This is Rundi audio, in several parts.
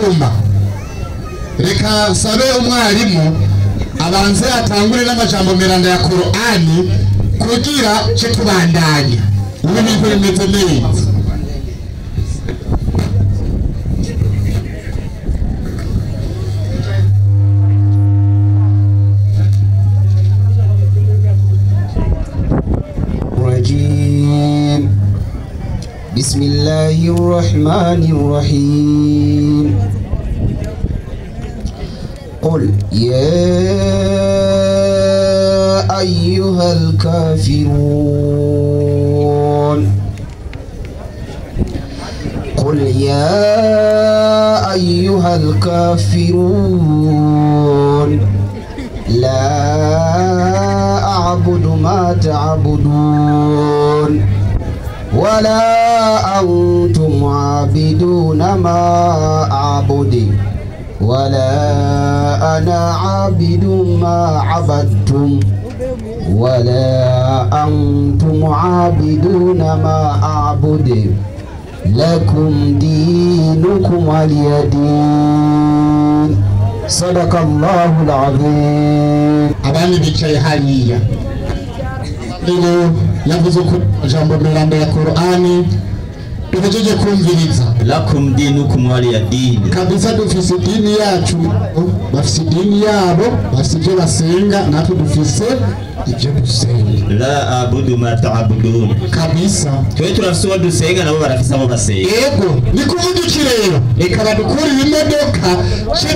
bituma reka sabe umwarimu abanze atangure n'amajambo miranda ya Qur'ani kugira cyo tubandanya ubu bintu bimeze neza. بسم الله الرحمن الرحيم قل يا أيها الكافرون قل يا أيها الكافرون لا أعبد ما تعبدون ولا أنتم عابدون ما أعبد ولا أنا عابد ما عبدتم ولا أنتم عابدون ما أعبد لكم دينكم ولي دين. صدق الله العظيم. abandi bicaye hariya rero yavuze ko jambo miranda ya Qur'ani tugejeje kumviriza lakum dinukum waliya din kabisa. Dufise dini yacu, bafise dini yabo, bafise ibyo basenga, natwe dufise ibyo dusenga. la abudu ma ta'budun kabisa. twe turafise dusenga nabo barafise abo basenga. Yego ni kuvuga iki rero, reka badukurire imodoka cyo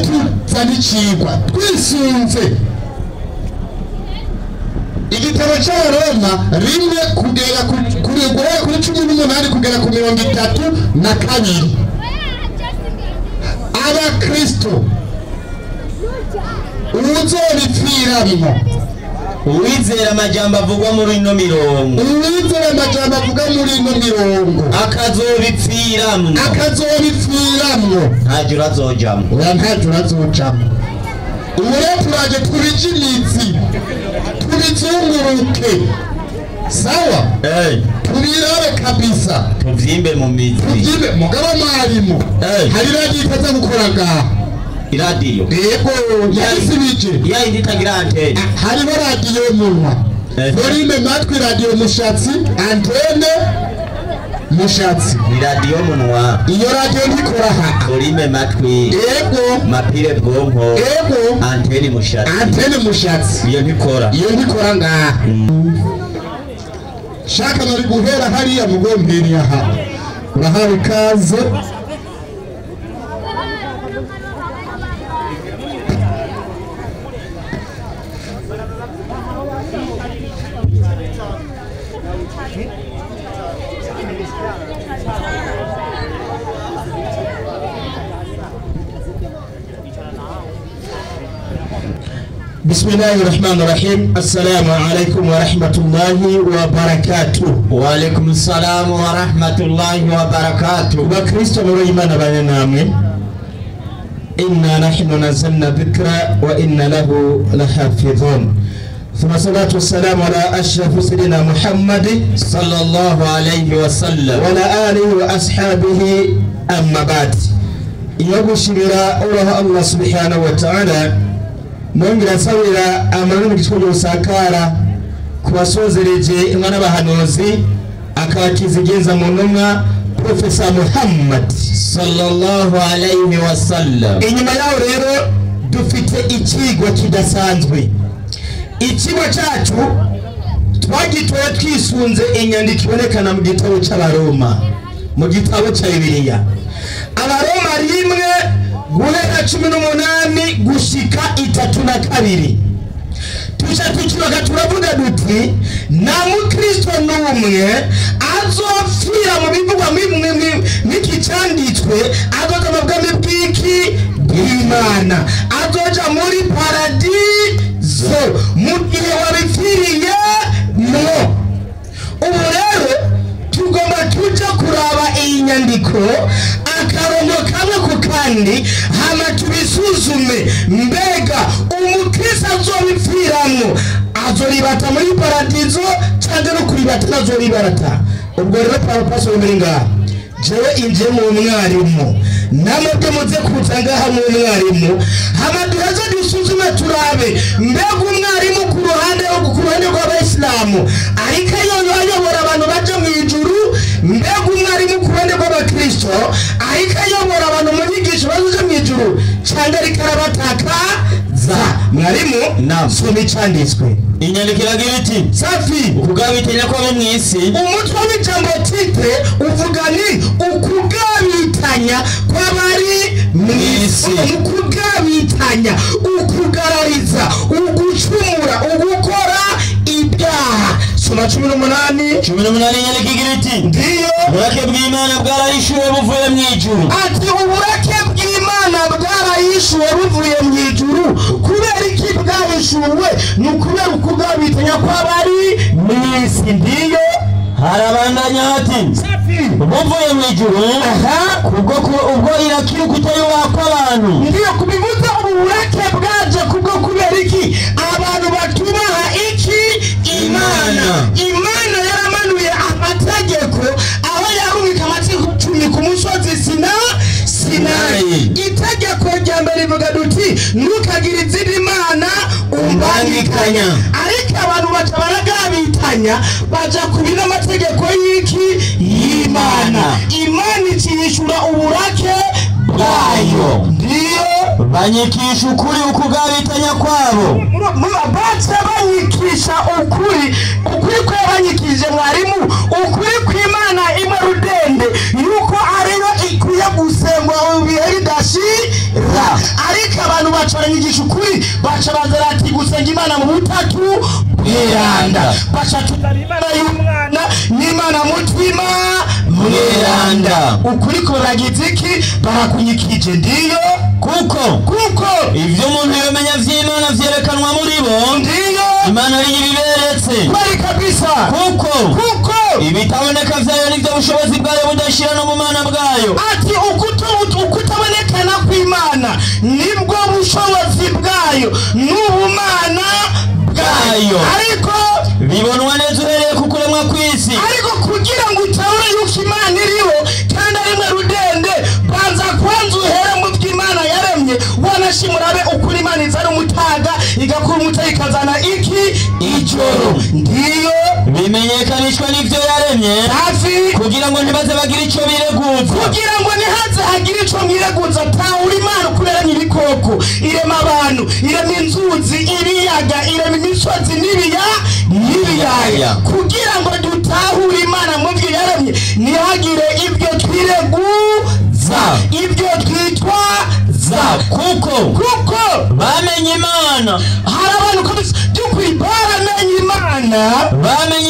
tuzanicirwa twisunze igitabo cy'Abaroma rimwe kugera kuri 18 kugera ku 32. Abakristo uzobipfiramwo uwizera amajambo avugwa muri ino mirongo, uwizera amajambo avuga muri ino mirongo akazobipfiramwo ntajya urazojamwo. oya ntajya urazojamwo. ubu rero turaje tubije imitsi tubizunguruke, sawa? tubirabe kabisa, tuvyimbe mu mitsi, tuvyimbe mugabo mwarimu. hari radiyo itaza gukora ngaha, iradiyo yego yayisibije yayindi itagira antene. hariho radiyo munwa volume matwi, radiyo mushatsi, antene mushatsi, ni radiyo munwa. iyo radiyo ntikora haka, volume matwi, yego mapire bwonko, yego antene mushatsi, antene mushatsi, iyo ntikora ngaha. shaka nari guhera hariya mugomberi aha, urahawe ikaze. بسم الله الرحمن الرحيم. السلام عليكم ورحمة الله وبركاته. وعليكم السلام ورحمة الله وبركاته. وكريستو نريمان بينامي إنا نحن نزلنا ذكر وإن له لحافظون. ثم صلاة والسلام على أشرف سيدنا محمد صلى الله عليه وسلم وعلى آله وأصحابه. أما بعد يبشر الله سبحانه وتعالى nongera nsabira amahoro mu gikorwa usakara kubasozereje imana bahanuzi akakizigenza mu ntumwa Professor Muhammad sallallahu alayhi wa sallam. inyuma yaho rero dufite ikigwa kidasanzwe. ikigwa cyacu twagitoye twisunze inyandiko ibonekana mu gitabo cy'Abaroma, mu gitabo cya Bibiliya. Abaroma rimwe guhera 18 gushika 32. tuca tukibaga turavuga duti nta mukristo n'umwe azopfira mu bivugwa n'iki cyanditswe azoja mu bwami bw'iki bw'Imana, azoja muri paradizo mu gihe wabipfiriye no. ubu rero tugomba tuja kuraba iyi nyandiko akarongo kamwe ku kandi, hama tubisuzume mbega umukristo azobipfiramwo azoribata muri paradizo cyangwa no kuribata nazoribarata. ubwo rero Papa Pastor Meringa jewe inje mu mwarimu namwe muze kuza ngaha mu mwarimu hama duheze dusuzume turabe mbega umwarimu ku ruhande rw'abayisilamu ariko ayobora abantu baje mu ijuru mbega umwarimu ku ruhande rw'abakristo ariko ayobora abantu mu nyigisho baje mu ijuru cyangwa ariko arabataka za mwarimu soma icyanditswe inyandikira giti safi ukugabitanya kw'abo mu isi umutwe w'ijambo tite uvuga ni ukugabitanya kw'abari mu isi ukugabitanya ukugarariza ugucumura ugukora ibyaha soma 18 inyandikira giti ndiyo uburake bw'Imana bwarahishuwe buvuye mu ijuru ati uburake bw'Imana bwarahishuwe buvuye mu ijuru kubera iki bwahishuwe ni ukubera ukugabitanya kw'abari mu isi ndiyo harabandanya hati buvuye mu ijuru ubwo irakiri kutayubaha kw'abantu ndiyo kubivuza uburake bwaje kubwo kubera iki abantu batubaha iki Imana yaramanuye amategeko aho yarumika amategeko 10 ku musozi Sinayi itegeko rya mbere rivuga duti ntukagire izindi mana umbangikanya ariko abantu batabaragabitanya baja kubira amategeko y'iki y'Imana ikiyishura uburake bwayo ndiyo banyikisha ukuri ukugabitanya kwabo baca banyikisha ukuri kwe banyikije mwarimu ukuri kw'Imana imwe rudende yuko ariyo ikwiye gusengwa ibihe bidashira ariko abantu baca banyigisha ukuri baca bazara ati gusenga Imana mu butatu bw'iranda baca tutari Imana y'umwana n'Imana mutima mwiranda ukuri kuragize iki barakunyikije ndiyo kuko ivyo umuntu yomenya vy'Imana vyerekanwa muri bo ndiyo Imana ari ibiberetse kwari kabisa kuko ibitaboneka vyayo nivyo bushobozi bwayo budashira no mu mana bwayo ati ukutabonekana kw'Imana nibwo bushobozi bwayo n'ubumana bwayo ariko bibonwa neza uhereye ku kuremwa kw'isi ariko kugira ngo utahure yuko Imana iriho kandi arimwe rudende banza kwanza uhere mu by'Imana yaremye wanashimurabe ukuri Imana izana umutaga igakura umutaga ikazana iki ijoro ndiyo bimenyekanishwa n'ivyo yaremye hafi kugira ngo ntibaze bagira ico bireguza kugira ngo ntihaze hagira ico mwireguza tahura Imana kuberanye ibikoko irema abantu irema inzuzi ibiyaga irema imisozi n'ibiyaya kugira ngo dutahure Imana mu byo yaremye ntihagire ibyo twireguza ibyo twitwa kuko bamenye Imana hari abantu kabisa by'ukuri bamenye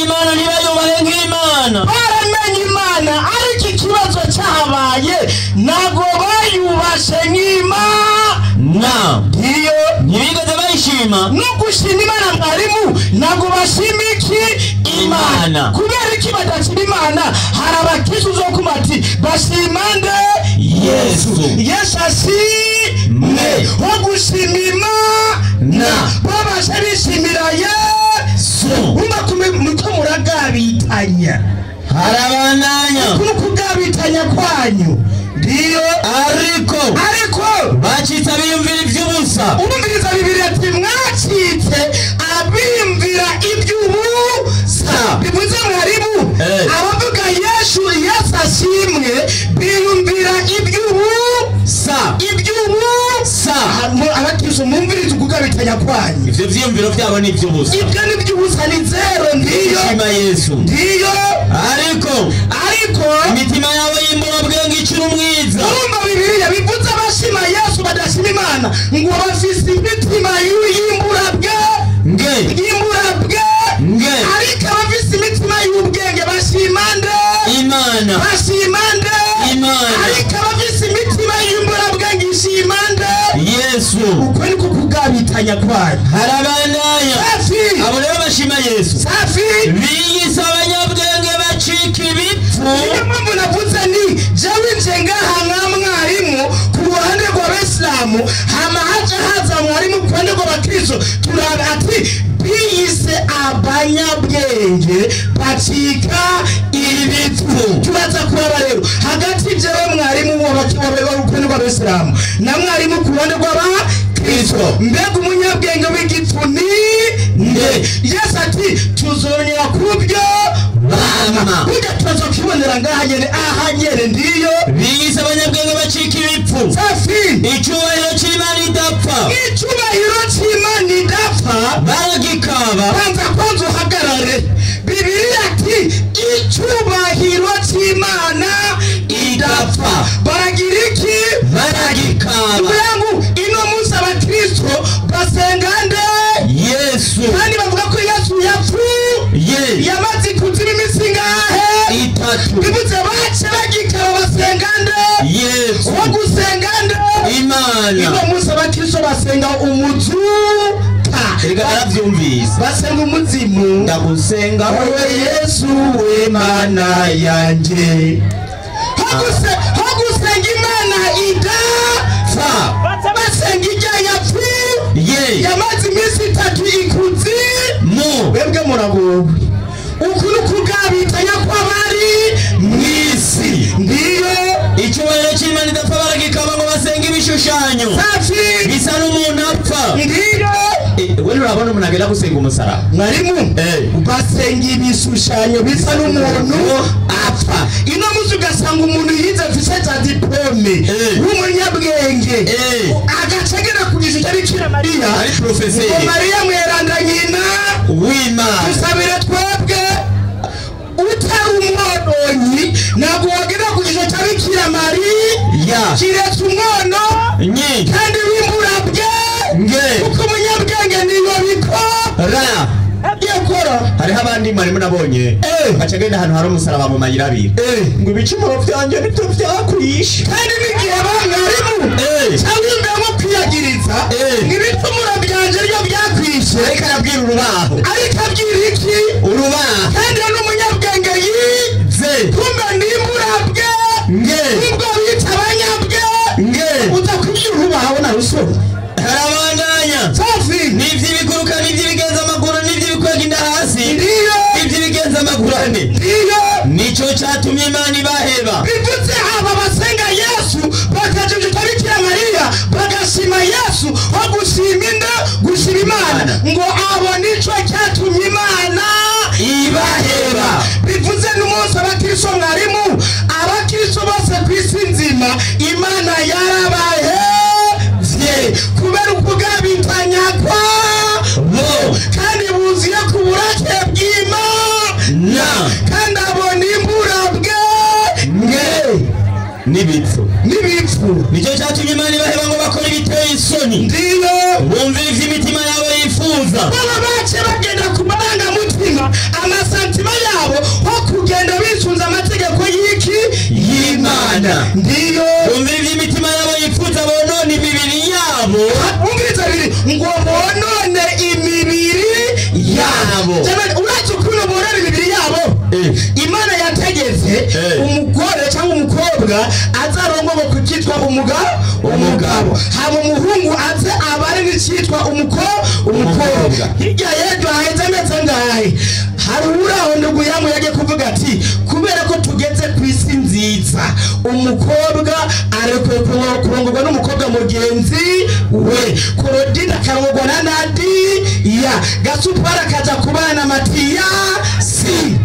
Imana ntibayubahe nk'Imana baramenye Imana ariko ikibazo cyabaye ntago bayubashe nk'Imana iyo ntibigeze bayishima no gushima Imana mwarimu ntago bashima iki Imana kubera iki badashima Imana hari abakristo zo kumati bashima nde Yesu ashimwe wo gushima Imana babasha bishimira Yesu muko muragabitanya harabandanya kugabitanya kwanyu ndiyo ariko bacitse abiyumvira iby'ubusa umviriza Bibiliya ati mwacitse abiyumvira iby'ubusa bivuze mwarimu abavuga Yesu ashimwe biyumvira iby'ubusa abakristo mumviriza ukugabitanya kwanyu ivyo vyiyumviro vyabo ni iby'ubusa ibyo ni iby'ubusa ni zero ndiyo shima Yesu ndiyo ariko imitima yabo yimbura bwenge icura umwiza urumva Bibiliya bivuze abashima Yesu badashima Imana ngo bafise imitima yimbura bwe ariko abafise imitima y'ubwenge bashima nde Imana ariko abafise imitima yimbura bwenge ishima nde Yesu uko niko kugabitanya kwayo harabandanya abo rero bashima Yesu biyise abanyabwenge bacika ibipfu niyo mpamvu navuze ni jewe nje ngaha nka mwarimu ku ruhande rw'Abayisilamu hama haza mwarimu ku ruhande rw'Abakristo turaba ati biyise abanyabwenge bacika ibipfu. turaza kuraba rero hagati jewe mwarimu w'urukundo rw'Abisilamu na mwarimu ku ruhande rw'Abakristo, mbega umunyabwenge w'igipfu ni nde? Yesu ati tuzongera kubyo bama burya tuzokibonera ngaha nyene aha nyene ndiyo bize abanyabwenge bacika ibipfu. safi Icyubahiro cy'Imana idapfa. icyubahiro cy'Imana idapfa baragikaba. kwanza uhagarare. Bibiliya ati icyubahiro cy'Imana idapfa baragira iki? baragikaba. yangu ino munsi Abakristo basenga nde? Yesu. kandi bavuga ko Yesu yapfuye yamaze kuzira iminsi ngahe? 3. bivuze bace bagikaba basenga nde? Yesu. wo gusenga nde? Imana. ino munsi Abakristo basenga umuzuka. Erega baravyumvise. basenga umuzimu. Ndagusenga wowe Yesu w'Imana yanje. ho gusenga Imana idapfa basenga ijya yapfuye yamaze iminsi 3 ikuzimu. bebwe muragowe uku ni ukugabitanya kw'abari mw'isi. ndiyo icyubahiro cy'Imana idapfa baragikaba ngo basenga ibishushanyo safi bisa n'umuntu apfa. ndiyo we urabona umuntu agenda gusenga umusaraba mwarimu basenga ibishushanyo bisa n'umuntu apfa. ino munsi ugasanga umuntu yize afise za diplome w'umunyabwenge agaca agera ku gishushanyo cya Bikira Mariya ari profeseri ngo Mariya mweranda nyina w'Imana. dusabire twebwe utari umwononyi ntabwo wagera ku gishushanyo cya Bikira Mariya kiretse umwono kandi w'imburabwe kuko umunyabwenge niyo bikora. hariho abandi mwarimu nabonye baca agenda ahantu hari umusaraba mu mayira abiri ngo ibicumuro byanjye nibyo byakwishe. kandi n'igihe mwarimu cyangwa imbere nko kwiyagiriza ibicumuro byanjye nibyo byakwishe ariko arabwira urubaho. ariko abwira iki? urubaho. kandi n'umunyabwenge yize kumbe n'imburabwe nubwo bita abanyabwe uza kubwira urubaho na rusoro. harabandanya safi n'ivy'ibiguruka n'ivy'ibigenza amaguru n'ivy'ibikwega inda hasi n'ivy'ibigenza amaguru ane. nico catumye Imana ibaheba. bivuze aba basenga Yesu bakajujuta Bikira Mariya bagashima Yesu ho gushima inda gushima Imana ngo abo nico cyatumye Imana ibaheba. bivuze n'umunsi Abakristo mwarimu Abakristo bose kw'isi nzima Imana yarabahevye kubera ukugabitanya kwabo kandi buziye ku burake bw'Imana kandi abona imburabwe n'ibipfu. nicyo cyatumye Imana ibaheba ngo bakora ibiteye isoni. ndiyo bumvira ivy'imitima yabo yifuza. baba bace bagenda ku marangamutima amasantima yabo ho kugenda bisunza amategeko y'iki? y'Imana. ndiyo bumvira ivy'imitima yabo yifuza bonone imibiri yabo. bumviriza biri ngo bonone imibiri yabo. urazi ukuntu bonone imibiri yabo? Imana yategetse umugore cyangwa umukobwa azarongorwa ku cyitwa umugabo haba umuhungu aze abari n'cyitwa umukobwa. hirya y'ejo haheze ameze ngahe hari uraho nduguyamu yagiye kuvuga ati kubera ko tugeze ku isi nziza umukobwa arekwe kurongorwa n'umukobwa mugenzi we. Korodina akarongorwa na Nadiya. Gasupara akaja kubana na Matiyasi.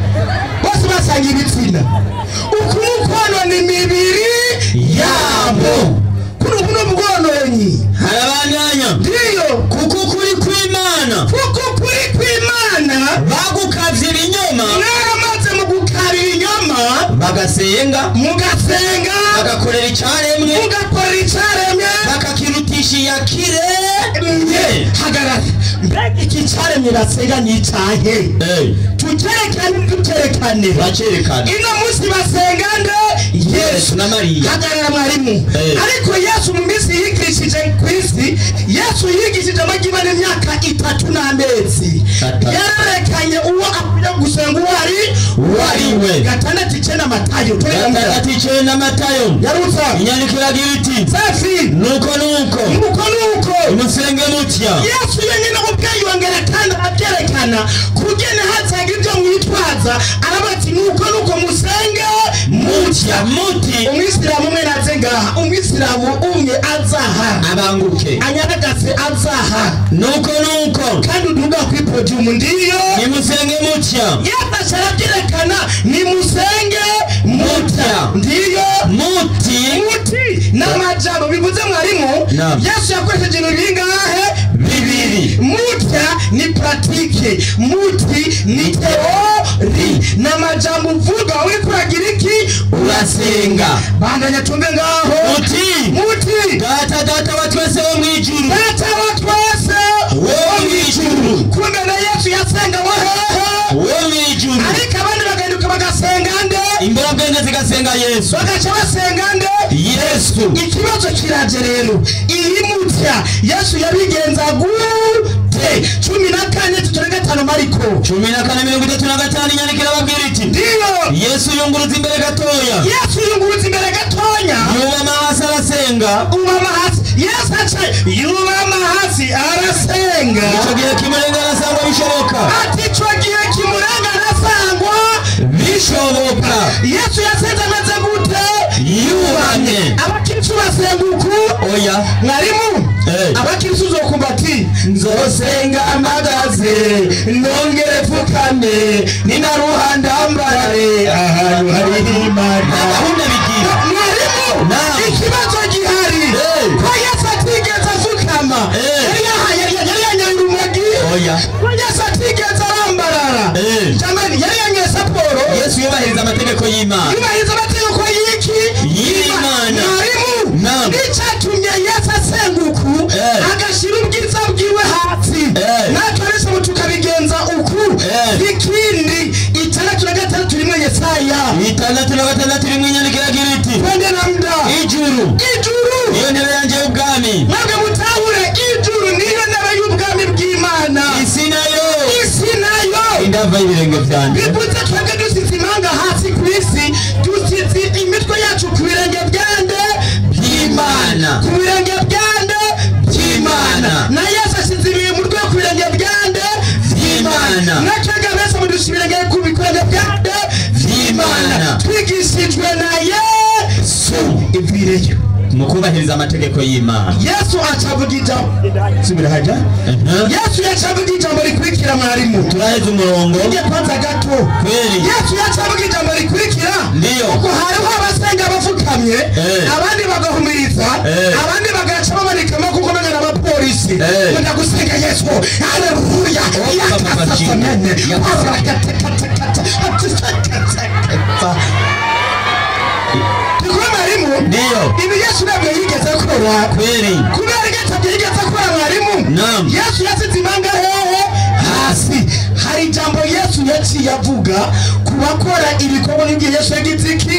bose basanga ibitsina uku mukonona imibiri yabo. kuno bwononyi harabandanya. ndiyo kuko kuri kw'Imana bagukavye ibinyoma mwaramaze mu gukaba ibinyoma bagasenga bagakorera icaremwe bakakirutisha iyakiremye. hagarara mbega iki caremwe basenga ni icahe? tucerekane ino munsi basenga nde? Yesu na Mariya. hagarara mwarimu. ariko Yesu mu minsi yigishije ku isi Yesu yigishije amagimana imyaka 3 n'amezi yarekanye uwo akwiye gusenga uwariwe. 6:9 Matayo yarutsa inyandikira iti safi nuko umusengero mutya. Yesu yenyine ubwe yongera kandi abyerekana kugena hazaga ibyo mwitwaza arabati nuko musenge mutya. Muti Umwisilamu umwe naze ngaha, umwisilamu umwe azaha abanguke anyaragase azaha nuko kandi uduga kuri podium ndiyo nimusenge mutya. Yesu arabyerekana nimusenge mutya ndiyo muti n'amajambo bivuze mwarimu. Yesu yakoresheje ibintu bingahe? Bibiri. Mutya ni pratique, muti ni teori. N'amajambo uvuga wikuragira iki? Urasenga. Bandanya tumbe ngaho muti data wa twese wo mwijuru. Data wa twese wo mwijuru. Kumbe na Yesu yasenga wo mwijuru. Ariko abandi bagahinduka bagasenga nde? Imbora bwenge zigasenga Yesu. Bagaca basenga nde? Yesu. Ikibazo kiraje rero, iyi mutya Yesu yabigenza gute? 14:35 Mariko 14:35 inyandikira babwira iti ndiyo Yesu yunguruza imbere gatoya. Yesu yunguruza imbere gatonya yubama hasi arasenga. Ubama hasi. Yesu aca yubama hasi arasenga. Ico gihe kimurenga arasangwa bishoboka. Ati ico gihe kimurenga arasangwa bishoboka. Yesu yasenze ameze gute? Yubamye. Abakristo basenga uku? Oya mwarimu abakristo uzokumva ati nzosenga mpagaze nongere pfukame ninaruha ndambare ahantu hari Imana. Gahunda bigira mwarimu ikibazo gihari ko Yesu atigeze apfukama yari yanyoye urumogi. Ko Yesu atigeze arambarara jamani yari yanyoye saporo. Yesu yubahiriza amategeko y'Imana. Yubahiriza amategeko y'iki? y'Imana. Mwarimu nicyatumye Yesu asenga uku agashira ubwiza bwiwe hasi. Natwe abisaba tukabigenza uku. Ikindi 6:6 rimwe Yesaya 6:6 rimwe inyandikira iti twende namda ijuru iyo ntebe yanjye y'ubwami. mwebwe mutahure ijuru niyo ntebe y'ubwami bw'Imana. Isi nayo indava y'ibirenge byanjye. bivuze twebwe dusize imanga hasi ku isi, dusize imitwe yacu ku birenge byande by'Imana. Ku birenge byande by'Imana. Na Yesu asize imutwe ku birenge byande by'Imana. Natwega bese mudushibirenge ku birenge byande by'Imana. Twigishijwe na Yesu ivireyo mu kubahiriza amategeko y'Imana. Yesu acavuga ijambo subira haja. Yesu yacavuga ijambo rikurikira mwarimu. Turaheze umurongo ngiye kwanza gato kweli. Yesu yacavuga ijambo rikurikira ndiyo uko hariho abasenga bafukamye abandi bagahumiriza abandi bagaca bamanikamo kuko bamwe n'abapolisi benda gusenga Yesu. Haleluya. Yakasasamenye mwarimu ndiyo ibi Yesu nabwo yigeze akora kweli. kubera igihe yigeze akora mwarimu. Yesu yasize imanga hehe hasi. Hari ijambo Yesu yaciye avuga ku bakora ibikorwa n'igihe Yesu yagize iki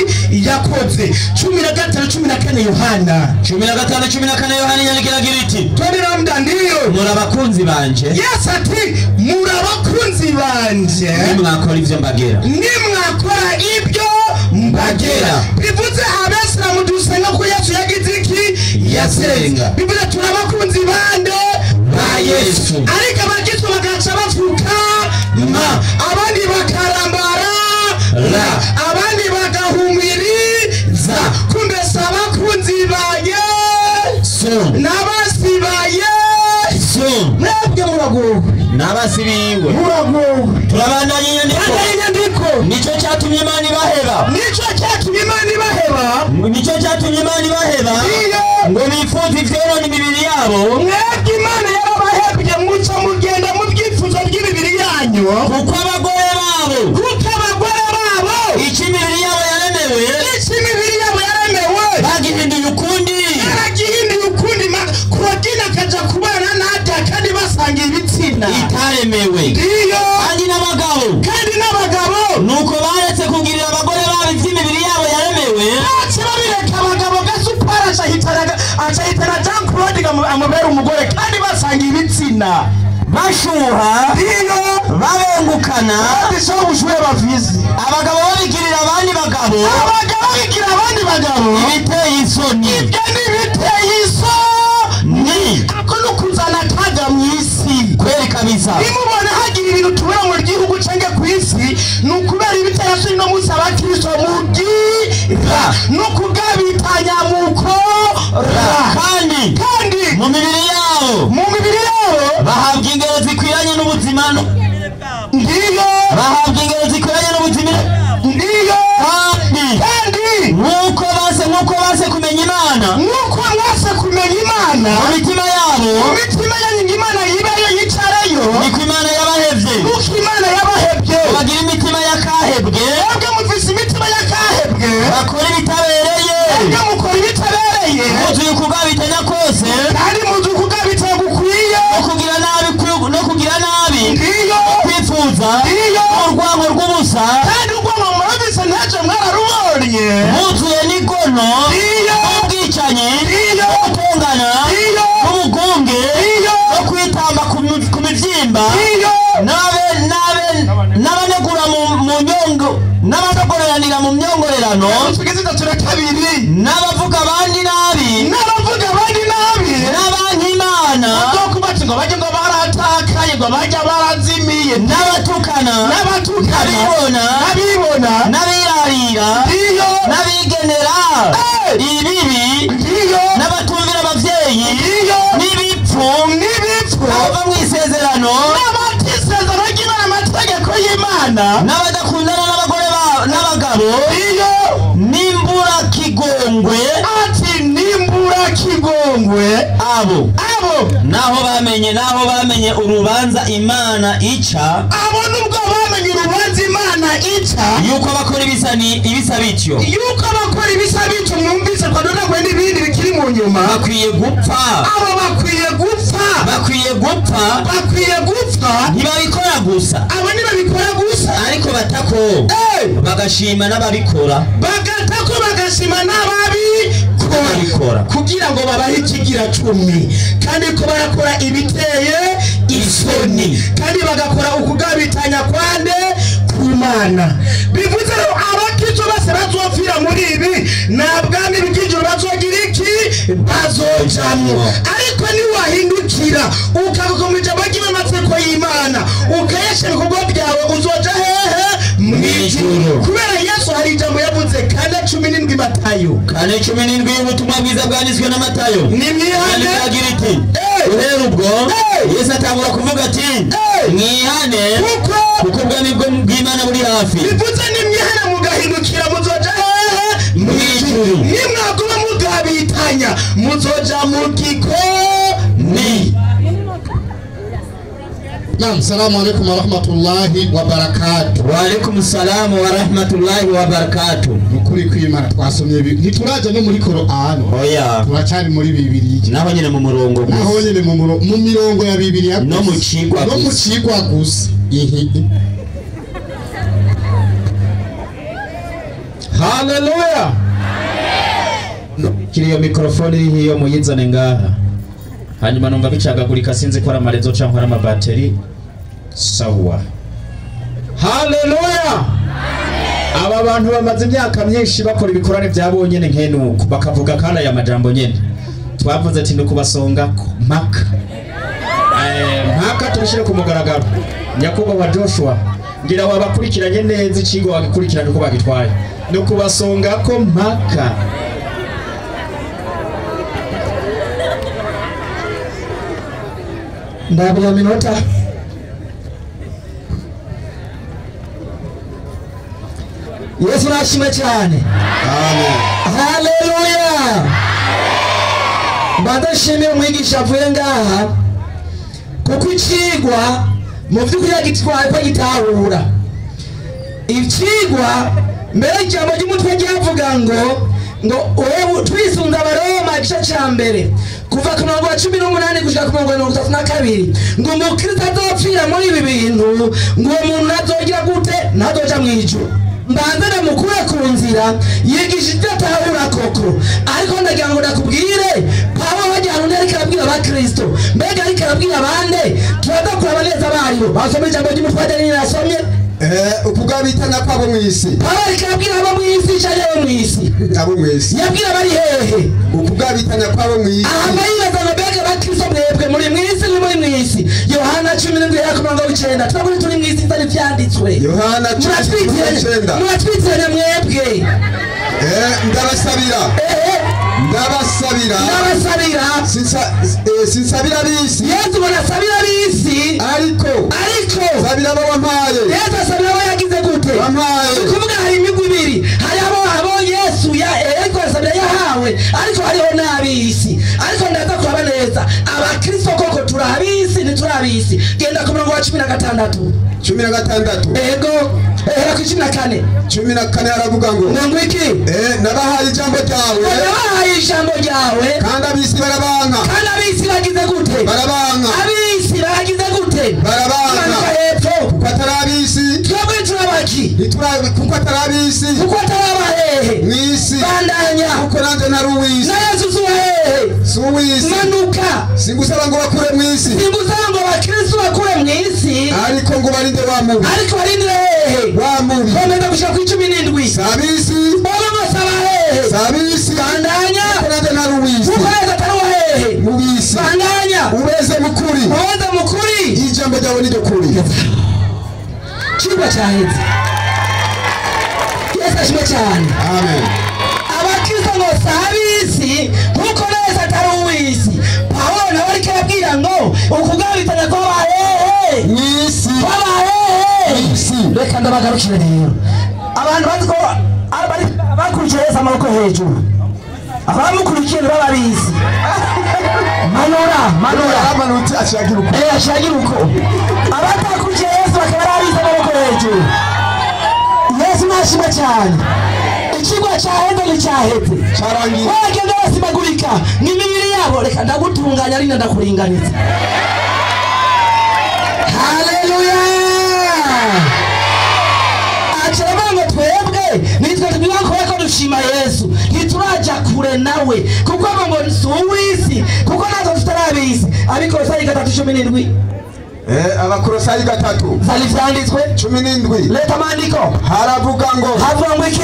yakoze. 15:14 Yohana 15:14 Yohana inyandikira iti twende ndiyo murabakunzi banje. Yesu ati murabakunzi banje nimwakora ivyo mbagera. Nimwakora ibyo mbagera. Bivuze abasilamu dusenga ko Yesu yagize iki yasenga. Bivuze turabakunzi bande ba Yesu. Ariko abakristo bagaca bafuka abandi bakarambara abandi bagahumiriza. Kumbe sabakunzi ba Yesu n'abasi ba Yesu. Mwebwe muragowe n'abasibiwe muragowe. turabandanya inyandiko. Nico cyatumye Imana ibaheba. Nico cyatumye Imana ibaheba ngo bifuze ivyonona imibiri yabo. Mwebwe Imana yarabahebye muca mugenda mu byifuzo by'imibiri yanyu kuko abagore babo iki imibiri yabo yaremewe bagihinduye ukundi kuragina kaja kubana nada kandi basanga ibitsina itaremewe. ndiyo kandi n'abagabo nuko baretse kugirira abagore babo ivy'imibiri yabo yaremewe. bireka abagabo gasupara acahitana Jean Claude amubera umugore kandi basanga ibitsina bashuha ndiyo babengukana bisho bushuhe bavizi. abagabo babigirira abandi bagabo ibiteye isoni. Ibyo ni ibiteye isoni. Ako nukuzana no kugabitanya mukora kandi mu mibiri yabo bahabwa ingero zikwiranye n'ubuzima ndiyo bahabwa ingero zikwiranye n'ubuzima ndiyo kandi nuko base kumenya Imana nuko mwase kumenya Imana mu mitima yabo yanyu Imana yibayo yicarayo niko Imana yabahevye nuko Imana yabahebye bagira imitima yakahebwe mwebwe mufise imitima yakahebwe bakora ibitabereye mwebwe mukora ibitabereye muzuye kugabitanya kose kandi muzuye kugabitanya gukwiye no kugira nabi ndiyo kwifuza ndiyo urwango rw'ubusa kandi urwango murabise ntacyo mwararubonye muzuye n'igono ndiyo ubwicanyi ndiyo gutongana ndiyo n'ubugunge ndiyo no kwitamba ku mivyimba ndiyo n'abanegura mu nyongo n'abadagoreranira mu myongorerano tugeze tura kabiri n'abavuga abandi nabi n'abanki Imana bakubati ngo bajye ngo baratakaye ngo bajya barazimiye n'abatukana n'abibona n'abirarira ndiyo n'abigenera ibibi ndiyo n'abatumvira abavyeyi ndiyo n'ibipfu bava mu isezerano n'abatisezerano ry'Imana amategeko y'Imana n'abadakundana n'abagore n'abagabo ndiyo n'imburakigongwe abo naho bamenye urubanza Imana ica abo nubwo bamenye urubanza Imana ica yuko bakora ibisa bityo mwumvise kwa dona kwenda ibindi bikiri mu nyuma bakwiye gupfa abo bakwiye gupfa ntibabikora gusa abo ntibabikora gusa ariko batako bagashima n'ababikora n'ababikora kugira ngo babahe ikigira cumi kandi ko barakora ibiteye isoni kandi bagakora ukugabitanya kwande kumana bivuze ngo abakizo bose bazopfira muri ibi nabwami bw'ijuru bazogira iki bazojamwo ariko niwahindukira ukagukomeza bagiye amatsiko y'Imana ukayashira ibikorwa byawe uzoja hehe mw'ijuru kubera Yesu hari ijambo yavuze Kane 17 Matayo y'ubutumwa bwiza bwanditswe na Matayo nimwihane agira iti rero ubwo Yesu atangura kuvuga ati mwihane kuko ubwami bw'Imana buri hafi bivuze nimwihane mugahindukira muzoja hehe mw'ijuru nimwaguma mugabitanya muzoja mu gikoni. Naam, salamu alaykum wa rahmatullahi wa barakatuh. Wa alaykum salam wa rahmatullahi wa barakatuh. Mukuri kw'Imana twasomye ntituraje no muri Qur'an. Oya. Turacari muri Bibiliya. Naho nyene mu murongo gusa. Naho nyene mu mirongo ya Bibiliya. No mu cigwa gusa. Hallelujah. Kiriyo mikrofone hiyo muyizane ngaha. Hanyuma numva bicagagurika sinzi ko ari amarezo cyangwa ari amabateri. Sawa. Hallelujah. Aba bantu bamaze imyaka myinshi bakora ibikorane byabo nyene nkenuko bakavuga kana ya majambo nyene. Twavuze ati ndukubasonga mpaka. Mpaka tubishire ku mugaragaro. Nyakuba wa Joshua ngira wabakurikiranye neza ikigo wagikurikirana uko bagitwaye. Ndukubasonga ko mpaka. Ndabya minota. Yesu nashimwe cyane. Amen. Hallelujah. Badashimye umwigisha avuye ngaha kuko ikigwa mu by'ukuri yagitwaye ko gitahura. Ikigwa mbere ijambo ry'umutwe ryavuga ngo wewe twisunza Abaroma igice cya mbere kuva ku murongo wa 18 gushika ku murongo wa 32 ngo umukristo azopfira muri ibi bintu ngo umuntu azogira gute ntazoja mw'ijuru. Mbanzana mukure ku nzira yigishije atahura koko ariko ndagira ngo ndakubwire Pawulo wajyana ariko arabwira abakristo mbega ariko arabwira abande turaza kuraba neza baribo basome ijambo ry'umutwe yasomye ukugabitanya kwabo mw'isi. Pawulo ariko arabwira abo mw'isi cyane abo mw'isi abo mw'isi yabwira bari hehe ukugabitanya kwabo mw'isi abayibaza ngo mbega abakristo mwebwe muri mw'isi ni muri mw'isi. Yohana 17:9 twaburi turi mw'isi zari vyanditswe. Yohana 17:9 muratwitiranya mwebwe ndabasabira sinsabira bisi Yesu bonasabira bisi ariko sabira abo wampaye Yesu asabira abo yagize gute wampaye kuvuga hari imigwi ibiri hari abo Yesu ariko asabira yahawe ariko hariho n'abisi ariko ndaza kuraba neza abakristo koko turabisi ntiturabisi genda ku murongo wa 16 ego era ku 14 aravuga ngo iki nabahaye ijambo ryawe kandi abisi barabanka kandi abisi bagize gute barabanka abisi bagize gute barabanka hepfo kuko atarabisi twebwe turabaki kuko atarabisi kuko atarabahehe mwisi bandanya kuko nanje naruwisi na Yesu suwisi manuka singusaba ngo bakure mwisi singusaba ngo bakristo bakure mwisi ariko ngo barinde wamubi ariko barinde wamubi komeza gushaka ku 17 sabisi baba basabahe sabisi bandanya nanje naruwisi ukaza taruwahe mubisi bandanya ubeze mukuri ijambo ryawe ni kuri kiba cyaheze Yesu ashimwe cyane amen abakristo ngo sabisi kuko neza taruwisi Paulo nawe ariko abwira ngo ukugabitanya ko bahehe mwisi reka ndabagarukire rero abantu baziko bakurikiye Yesu amaboko hejuru abamukurikiye bababisi manura amanuti ashagira uko abatakurikiye Yesu bakaba ari amaboko hejuru Yesu nashimwe cyane ikigwa cyaheze n'icyaheze cyarangiye bagenda basimagurika n'imibiri yabo reka ndagutunganya ari ndakuringaniza haleluya acaba twebwe nitwe tubikora ko dushima Yesu ntituraja kure nawe kuko ngo suwisi kuko nazo tutarabisi abikorosayi 3:17 abakorosayi 3 zali vyanditswe 17 leta mandiko haravuga ngo iki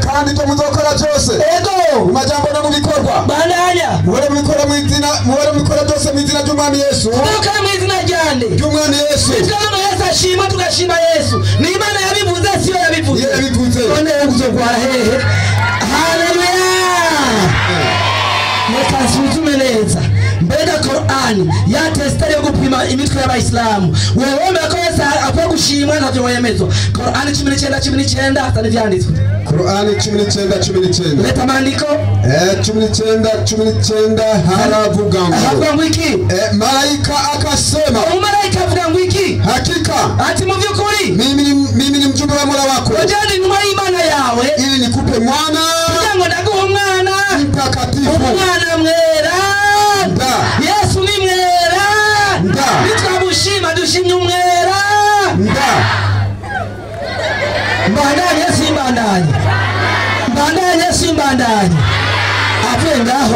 kandi to muzokora cyose ego majambo no mubikorwa bandanya muhore mubikora byose mu izina ry'umwami Yesu tukora mu izina ryande ry'umwami Yesu tukana Yesu ashima tugashima Yesu ni Imana yabivuze siyo yabivuze none uzogwara hehe haleluya Mukasuzume neza mbega Qur'ani ya testari yo gupima imitwe y'abayisilamu wewe mbako Yesu apfa gushimwa ntavyo wemezwa Qur'ani 19:19 hata nivyanditswe Qur'ani 19:19 leta mandiko 19:19 haravuga ngo iki malaika akasema malaika avuga ngo iki hakika ati mu vyukuri mimi ni mjumbe wa Mola wako ujani nyuma y'Imana yawe ili nikupe mwana ngo ndaguha umwana mtakatifu umwana mwera Yesu ni mwera nitwabushima dushimye umwera mbandanye simbandanye avuye ngaho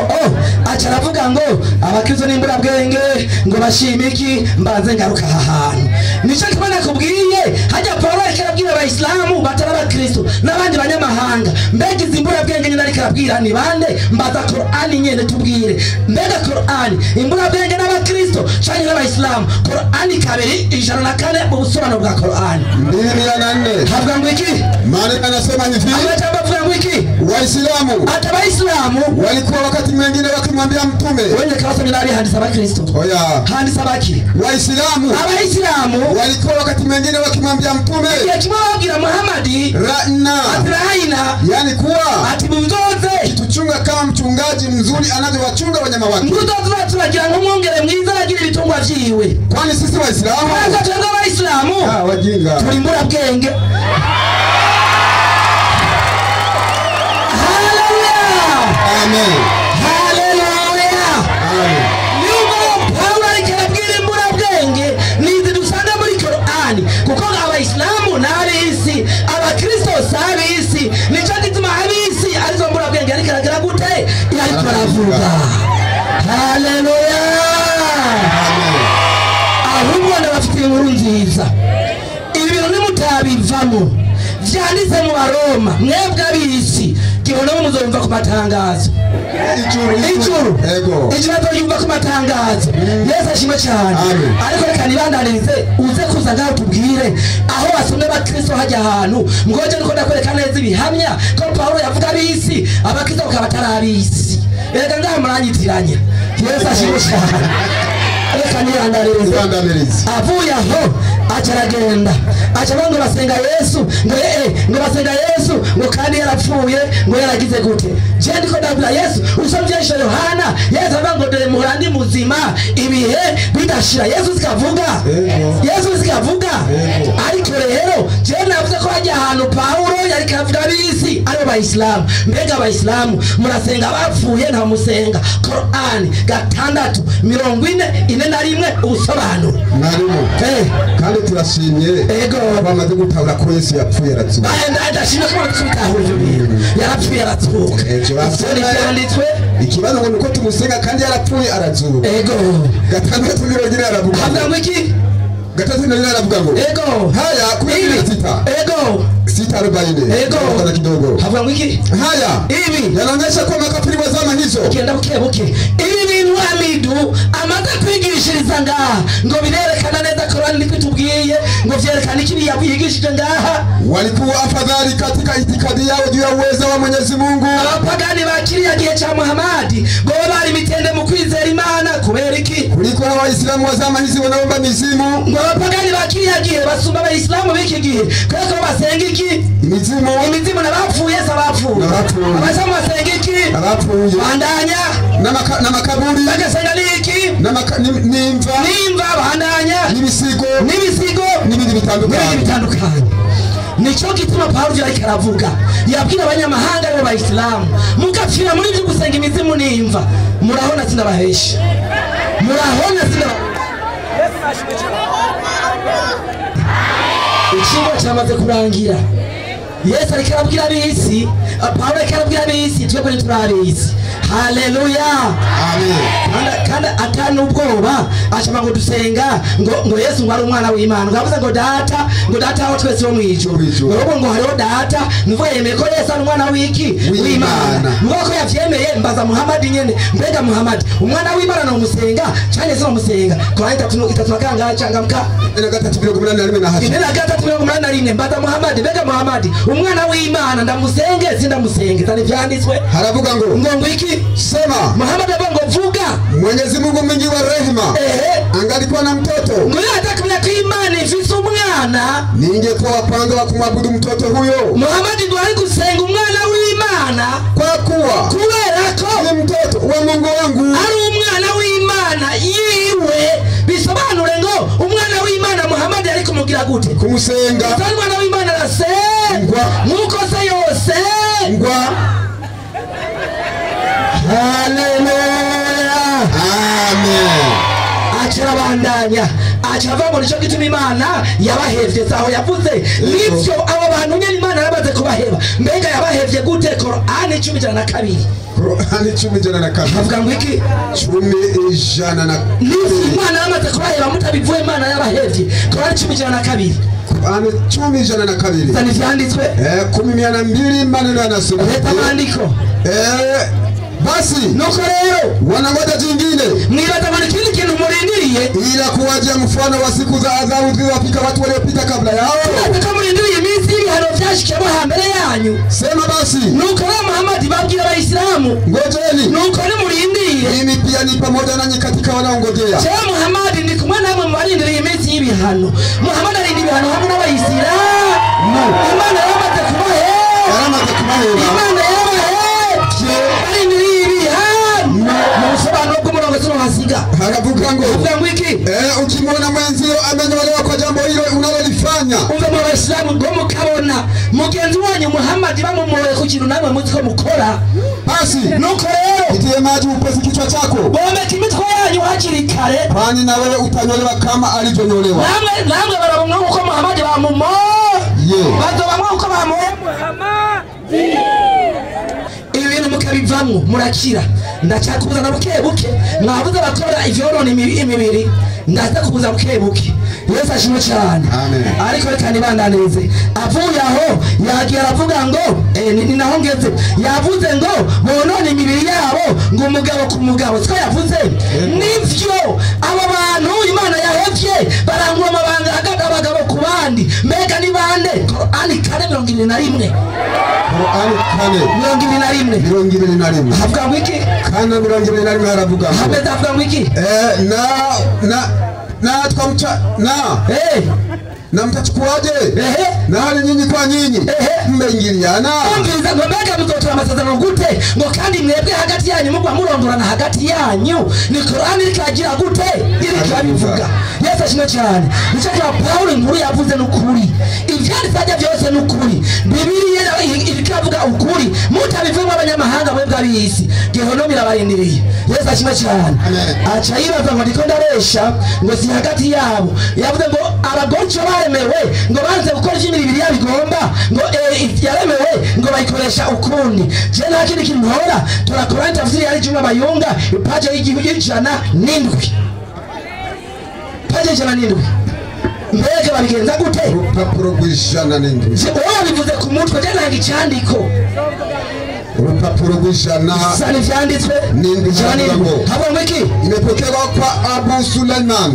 acaravuga ngo abakristo n'imbura bwenge ngo bashime iki mbanze ngaruka ahantu nico kibona kubwiye hajya Paulo arabwira abayisilamu batari abakristo n'abandi banyamahanga mbega izimbura bwenge nyine ariko arabwira ni bande mbaza Qur'ani nyene tubwire mbega Qur'ani imbura bwenge n'abakristo cyane n'abayisilamu Qur'ani 2:4 mu busobanuro bwa Qur'ani havuga ngo iki maana anasema hivi abavuga ngo iki waislamu walikuwa wakati mwingine wakimwambia mtume wenye kawasa minari handisa bakristo handisa baki waislamu walikuwa wakati mwingine wakimwambia mtume yakimwambia Muhammadi raina yani kuwa atibuzoze tuchunga kama mchungaji mzuri anavyowachunga wanyama wake mtuzoze turagira ngo mwongere mwiza agira ibitungwa vyiwe kwani sisi waislamu wajinga tulimbura bwenge Amen. Hallelujah. Amen. Yuko Paulo alikabwira imbura bwenge nizi dusanga muri Qur'ani kuko abayisilamu n'abisi abakristo sabisi nico gituma abisi arizo mbura bwenge arikaragira gute yariko aravuga hallelujah. Amen. Ahubwo ndabafitiye inkuru nziza ibintu nimutabivamo vyanditse mu Baroma mwebwe abisi kihono muzumva ku matangazo ijuru ego ijuru yumva ku amatangazo Yesu ashimwe cyane ariko reka nibandanirize uze kuza ngaho tubwire aho basomye bakristo hajya ahantu ngoje niko ndakwereka neza ibihamya ko Paulo yavuga bisi abakristo bakaba tarabisi reka ngaho muranyitiranya Yesu ashimwe cyane reka nibandanirize avuye aho acaragenda ngo basenga Yesu ngo basenga Yesu ngo kandi yarapfuye ngo yaragize gute je ndiko ndabura Yesu usomye Yohana Yesu avuga ngo dore muhorandi muzima ibihe bidashira Yesu zikavuga ariko rero je navuze ko hajya ahantu Paulo yari kavuga bisi ari abayisilamu mbega abayisilamu murasenga bapfuye nta musenga Qur'an 6:41 ubusobanuro narimo kandi turashimye bamaze gutahura ko Yesu yapfuye aratsuka ndashimye ko batahura ibyo bintu yarapfuye aratsuka ikibazo ngo nuko tumusenga kandi yarapfuye aratsuka 6:41 aravuga ngo iki 6:41 aravuga ngo haya kubiri sita 40 kana kidogo havuga ngo iki haya ibi yanaonyesha kwa makafiri wa zama hizo kenda buke ibi bintu Hamidu amaze kwigishiriza ngaha ngo birerekana neza Qur'an nikitubwiye ngo vyerekana iki yabigishije ngaha walikuwa afadhali katika itikadi yao juu ya uwezo wa Mwenyezi Mungu abapagani bakiriya gihe cha Muhammad ngo bari mitende mu kwizera Imana kubera iki kuliko Waislamu wa zama hizi wanaomba mizimu ngo abapagani bakiriya gihe basumba Abayisilamu biki gihe kweko basenga iki imizimu n'abapfuye sabapfuye abazamu basenga iki abapfuye bandanya n'amakaburi bagasenga niki nimva bandanya n'ibisigo n'ibindi bitandukanye nico gituma Paulo yari karavuga yabwira abanyamahanga b'Abayisilamu mugapfira muri byo gusenga imizimu nimva murahona sinabahesha ikigo cyamaze kurangira Yesu ariko arabwira abisi Paulo ariko arabwira abisi twebwe ntiturabizi haleluya amen kandi atana ubwoba ashaka ngo dusenga ngo Yesu ngo ari umwana w'Imana ngavuze ngo data aho twese bo mwijuru ngo hariho data nuvuga yemeye ko Yesu ari umwana w'Imana nuko yavyemeye mbaza Muhammad nyene mbega Muhammad umwana w'Imana no musenga cyane se musenga kwa 3 changamka 3:81 mbaza Muhammad mbega Muhammad umwana w'Imana ndamusenge sindamusenge tani vyanditswe haravuga ngo iki sema Muhammad abango vuga Mwenyezi Mungu mwingi wa rehema angalikuwa na mtoto ngoja atakwenda kwa imani ifise umwana ningekuwa wapanga wa kumwabudu mtoto huyo Muhammad ngo ari gusenga umwana w'Imana kwa kuwa kubera ko ni mtoto wa Mungu wangu ari umwana w'Imana yiwe bisobanure ngo umwana w'Imana Muhammad ari kumugira gute kumusenga umwana w'Imana arasengwa nuko se yose ngwa haleluya amen acharabandanya acava muri cyo gituma Imana yabahevye zaho yavuze nivyo abo bantu nyene Imana yabaze kubaheba mbega yabahevye gute Qur'an 10:2 Qur'an 10:2 avuga ngo iki 10:2 Imana yamaze kubaheba mutabivuye Imana yabahevye Qur'an 10:2 Qur'an 10:2 Sani vyanditswe 10:2 maneno yanasema leta maandiko basi nuko rero wanangoja jingine mwibaza bari kindi kintu murindiriye ila kuwajia mfano wa siku za adhabu zilizopita watu waliopita kabla yao kama murindiriye iminsi y'ibihano byashikemo hambere yanyu sema basi nuko rero Muhammad babwira Abayisilamu ngojeni nuko ni murindiriye mimi pia ni pamoja nanyi katika wanaongojea je Muhammad ndi kumwe namwe mwarindiriye iminsi y'ibihano Muhammad arindi ibihano hamwe n'Abayisilamu Imana yamaze kubaheba Imana haravuga ngo iki ukimwona mwenzio amenyolewa kwa jambo hilo unalolifanya umve mu Bayisilamu ngo mukabona mugenzi wanyu Muhammad bamumoye ku kintu namwe muziko mukora basi nuko rero itie maji upesi kichwa chako bomeka imitwe yanyu hakiri kare kwani na wewe utanyolewa kama alivyonyolewa namwe barabona uko Muhammad bamumoye bazobamwe uko bamumoye Muhammad ibintu mukabivamwo murakira ndacakubuza na buke mwabuze bakora ivyorona imibiri ndacakubuza buke Yesu ashimwe cyane ariko reka nibandaneze avuye aho yagiye aravuga ngo ni naho ngeze yavuze ngo bonone imibiri yabo ngo umugabo ku mugabo siko yavuze ni 21 Qur'ani kane 21 havuga ngo iki kana 21 haravuga hameze havuga ngo iki na twamcha na mtachukuaje na hali nyinyi kwa nyinyi mmengiliana umviriza ngo mbega muzotora amasezerano gute ngo kandi mwebwe hagati yanyu mugwa murondorana hagati yanyu ni Qur'ani ikagira gute irikabivuga Yesu ashimwe cyane nicyo kwa Paulo inkuru yavuze n'ukuri ivyanditsajya byose n'ukuri Bibiliya irikavuga ukuri mutabivemo abanyamahanga mwebwe abisi Gehonomi irabarindiriye Yesu ashimwe cyane aca yibaza ngo ndiko ndaresha ngo si hagati yabo yavuze ngo abagonco baremewe ngo banze gukora ivy'imibiri yabigomba ngo yaremewe ngo bayikoresha ukundi je nta kindi kintu nkora turakora tafsiri yari Juma Bayunga ipaje y'ijana n'indwi paje y'ijana n'indwi mbega babigenza gute urupapuro rw'ijana n'indwi wowe bivuze ku mutwe je nta gicandiko urupapuro rw'ijana sani vyanditswe n'indwi habo mwiki imepokewa kwa Abu Sulaiman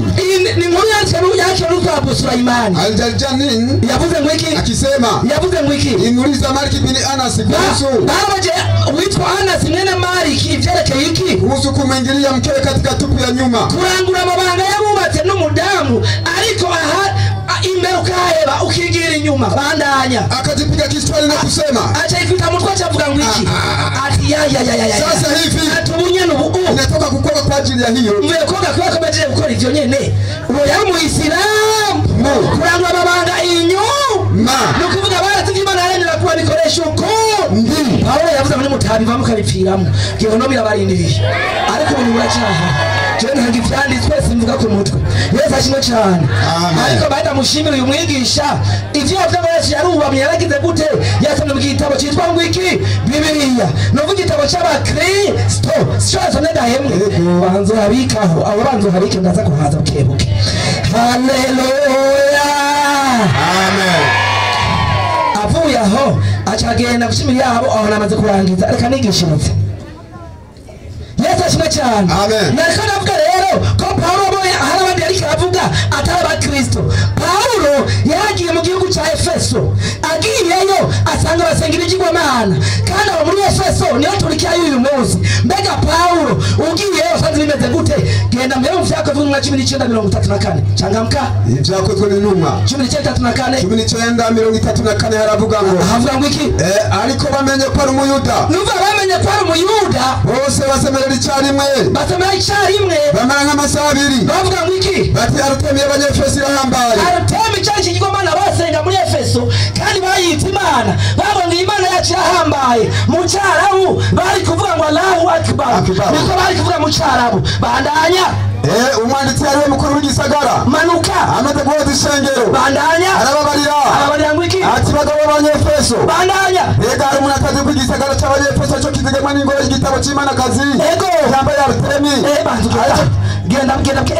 ni nkuru yake kwa Abu Sulaiman Al-Jaljanin yavuze mwiki akisema yavuze mwiki inkuru za Malik bin Anas kuhusu baje witwa Anas mwene Malik ivyerekeye iki kuhusu kumwingilia mkewe katika tupu ya nyuma kurangura amabanga yabubatse n'umudamu ariko aha imbere ukaheba ukigira inyuma bandanya akajipiga kiswali na kusema acha ifika mutwa chavuga ngo iki ati ya sasa hivi atubunye n'ubu inatoka kukoga kwa ajili ya hiyo mwe koga kwa komeje gukora ivyo nyene uwo ya mu Islam kurangura amabanga inyuma no kuvuga barati Imana yarengera kuba bikoresha uko ndi Paulo yavuze muri mutabiva mukabipfiramo Gehonomi irabarindiriye ariko ubu muracyaha Jene hangi vyanditswe simvuga ku mutwe Yesu ashimwe cyane ariko baita mushimira uyu mwigisha ivyo yavuze yarubamye yaragize gute yasomye mu gitabo cyitwa ngo iki Bibiliya no mu gitabo cy'abakristo sho nega hemwe banzo habikaho abo banzo habike ndaza kuhaza bukebuke haleluya amen avuye aho acagenda gushimira yabo aho namaze kurangiza reka nigishimutse Yesu ashimwe cyane nariko navuga rero ko Paulo boye hari abandi yariko avuga atari abakristo Paulo yagiye mu gihugu cya Efeso agiyeyo asanga basenga ibigirwamana kandi abo muri Efeso niyo turikiya y'uyu munsi mbega Paulo ugiyeyo usanze bimeze gute genda mbere mu vyakozwe mu 1934 cangamka ivyakozwe n'intumwa 1934 1934 haravuga ngo havuga ngo iki ariko bamenye ko ari umuyuda nuva bamenye ko ari umuyuda bose basemera icyarimwe bamara nk'amasaha abiri bavuga ngo iki bati Arutemi y'Abanyefeso irahambaye Arutemi cyari ikigomana basenga muri Efeso kandi bayita Imana bavuga ngo Imana yacu irahambaye mu cyarabu bari kuvuga ngo Allahu Akbar niko bari kuvuga mu cyarabu bandanya umwanditsi yari mukuru w'igisagara manuka amaze guhoza ishengero bandanya arababarira ngo iki ati bagabo b'Abanyefeso bandanya rega hari umuntu atazi ko igisagara cy'Abanyefeso cyo kizigamwa n'ingoro y'igitabo cy'Imana kazi yambaye Arutemi genda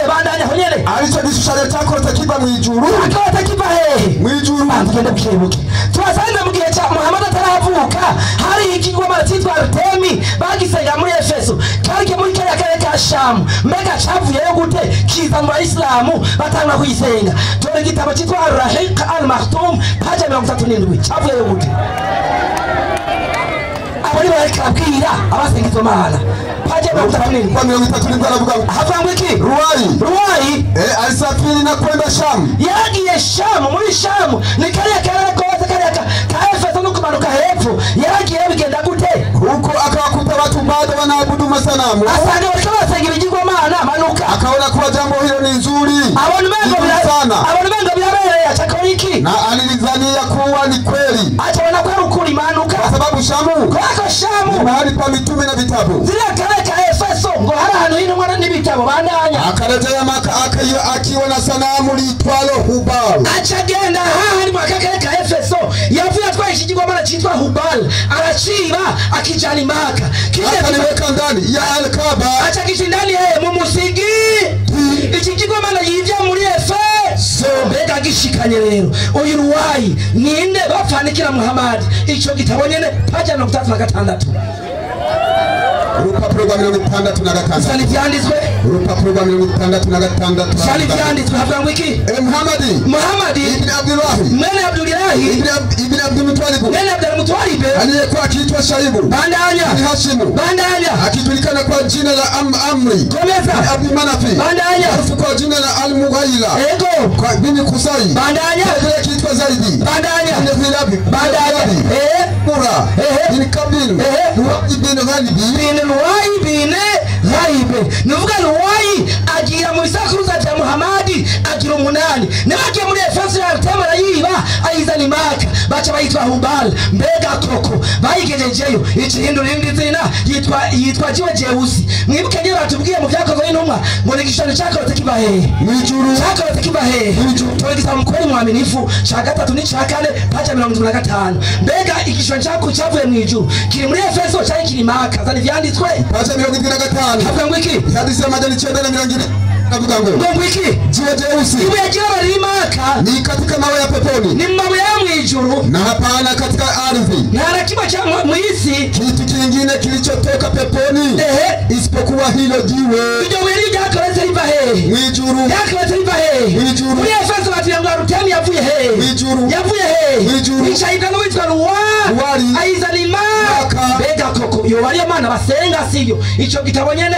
bandanya honyene arico gishushanyo cyakorotse kiva mu ijuru akota kiva hehe mu ijuru genda bukebuke twasanze mu gihe cya Muhammad ataravuka hari ikigomana cyitwa Arutemi bagisenga muri Efeso kandi muri kaya ka Sham mbega cyavuyeyo gute kiza mu Islamu batanga kuyisenga dore igitabo cyitwa Ar-Rahiq al-Makhtum page 37 cyavuyeyo gute abari barikabwira abasenga izo mana page 37 aravuga havuga ngo iki ruwayi alisafiri na kwenda Sham yagiye Sham muri Sham ni kariya kose kariya ka Efeso no kumanuka hepfo yagiye bigenda gute huko akawakuta watu bado wanaabudu masanamu asanga bariko basenga ibigirwamana manuka akaona kuwa jambo hilo ni nzuri abantu bengo birabereye achakora iki na alilizania kuwa ni kweli achabona kwa ukuri manuka kwa sababu Shamu ni mahali pa mitume na vitabu zile kareka Efeso ngo hari ahantu hino n'ibitabo bandanya akarejea Maka akiwa na sanamu litwalo Hubal achagenda hahari mwakareka Efeso yavuye atwaye ikigirwamana cyitwa Hubal araciba akijana Maka akaniweka ndani ya Al-Kaaba achakishindani mu musigi ikigirwamana yivya muri Efeso mbega gishikanye rero uyu ruwayi ninde bapfanikira Muhammad ico gitabo nyene page 36 urupapuro rwa 66 sali vyanditswe urupapuro rwa 66 sali vyanditswe havuga ngo iki Muhammad ibn Abdullah mwene Abdullah ibn mwene Abdulmutwalib aliyekuwa akiitwa Shaibu bandanya ni Hashimu bandanya akijulikana kwa jina la Amri komeza Abdi Manafi bandanya kwa jina la Al-Mughayla ego kwa bin Qusay bandanya akiitwa Zaidi bandanya bandanya Mura bin Kabil ibn Ghalib bin Ghalib nuvuga Luwai agira mu bisakuruza bya Muhammadi agira umunani nabagiye muri Efeso yatemera yiba ayizana imaka baca bayitwa Hubal mbega koko bayigejejeyo ikihindu rindi zina yitwa jiwe Jeusi mwibuke ngira batubwiye mu byakozwe n'intumwa ngo ni igishano cyakorotse kiba hehe mwijuru cyakorotse kiba hehe mwijuru twagiza mukore mwaminifu cha gatatu ni cha kane paja 75 mbega igishano cyavuye mwijuru kiri muri Efeso cyari kiri maka zani vyanditswe paja 75 havuga ngo iki hadisi ya majani 920 navuga ngo iki jiwe Jeusi ibuye ry'abarimaka ni katika mawe ya peponi ni mabuye ya mwijuru na hapana katika ardhi na kiba cha muisi kitu kingine kilichotoka peponi isipokuwa hilo jiwe ndio wili ryakoretse riva hehe mwijuru ryakoretse riva hehe mwijuru muri Efeso batiyanga Rutemi yavuye hehe mwijuru yavuye hehe mwijuru ishahida no witwa Luwari ayizanima bega koko yo bari amana basenga siyo ico gitabo nyene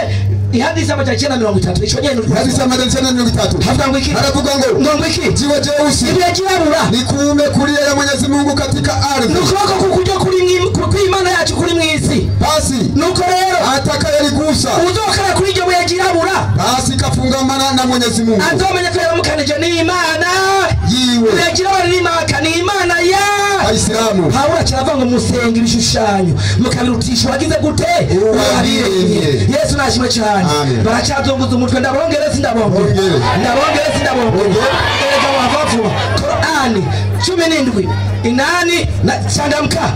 ihadisi amajana 930 ico nyene hadisi amajana 930 havuga ngo iki haravuga ngo iki jiwe Jeusi ibuye ry'irabura ni kuume kulia ya Mwenyezi Mungu katika ardhi nukoko kukujo kuri imana yacu kuri mwisi basi nuko rero atakayeligusa uzokara kuri iryo buye ry'irabura basi kafungamana na Mwenyezi Mungu azomenya ko yaramukanije ni imana yiwe buye ry'irabura ni imana ni imana ya Islamu Pawulo cyaravuga ngo musenga ibishushanyo mukabirutisha wagize gute wabirenye Yesu nashimwe cyane baracyazunguza umutwe ndabongere sindabongere ega wavavu Qur'ani 17 inani na chandamka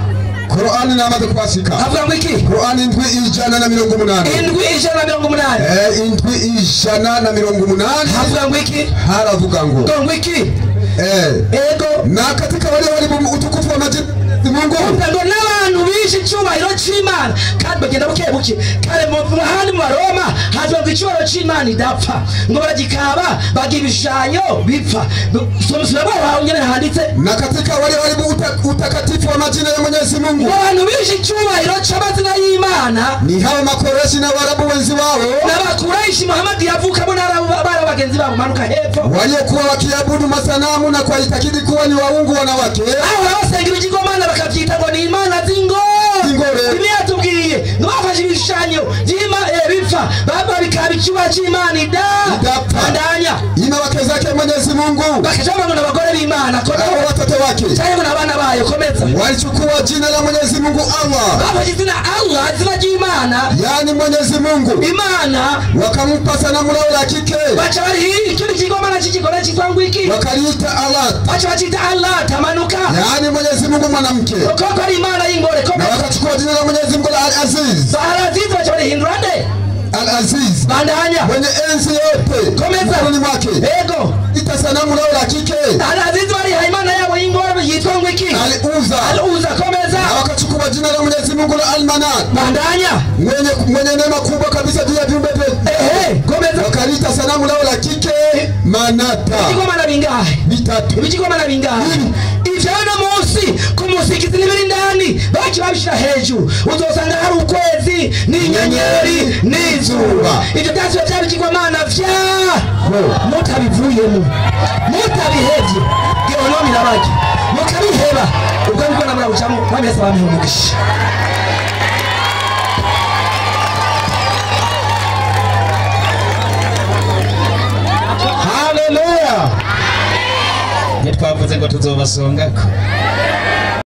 Qur'ani namaze kwashika havuga ngo iki Qur'ani indwi 180 indwi 180 indwi 180 havuga ngo iki haravuga ngo iki ego na katika wale utukufu wa majina Mungu ngo n'abantu bishi cyubahiro c'Imana kandi bagenda bukebuke kare mu handi mu Roma havuga ngo icyubahiro c'Imana idapfa ngo bagikaba bagibishanyo bipfa somusura bawo nyene handitse na katika wale utakatifu wa majina ya Mwenyezi Mungu abantu bishi cyubahiro c'amazina y'Imana ni hao makoreshi na warabu wenzi wao n'abakuraishi Muhammad yavukamo n'abara bagenzi babo manuka hepfo waliokuwa wakiabudu masanamu na kuitakidi kuwa ni waungu wanawake hao wasenga ibigomana bakavyita ngo ni imana zingore imyatubwiye ngo bafashe ibishushanyo by'ima bipfa baba bikabicyuba cy'Imana idapfandanya ina wake zake Mwenyezi Mungu bakashaba ngo n'abagore b'Imana ko nabo watoto wake cyangwa n'abana bayo komeza walichukua jina la Mwenyezi Mungu Allah bafashe jina Allah jina ry'Imana yani Mwenyezi Mungu Imana wakampa sanamu lao la kike bacha bari icyo kigomana cy'ikigore cyitwa iki wakaliita Allah bacha bachita Allah tamanuka yani Mwenyezi Mungu mwanamke ko ari Imana y'ingore komeza wakachukua jina la Mwenyezi Mungu Al-Aziz Al-Aziz bacha bari hindurande Al-Aziz bandanya mwenye enzi yote komeza ni mwake ego ita sanamu lao la kike Al-Aziz bari haimana yabo y'ingore yitwa iki Al-Uza komeza na wakachukua jina la Mwenyezi Mungu la Al-Manan bandanya mwenye neema kubwa kabisa juu ya viumbe vyote komeza wakalita sanamu lao la kike Manata bigomana bingahe bitatu bigomana bingahe ivyo no munsi kumusikizi n'ibiri ndani baki babishira hejuru uzosanga hari ukwezi n'inyenyeri n'izuba ivyo byose byabigomana vya mutabivuyemo mutabihevye geonomi nabaki mukabiheba ubwo nibwo namara gucamo bamese bamihumugisha Hallelujah. Twavuze ngo tuzobasongako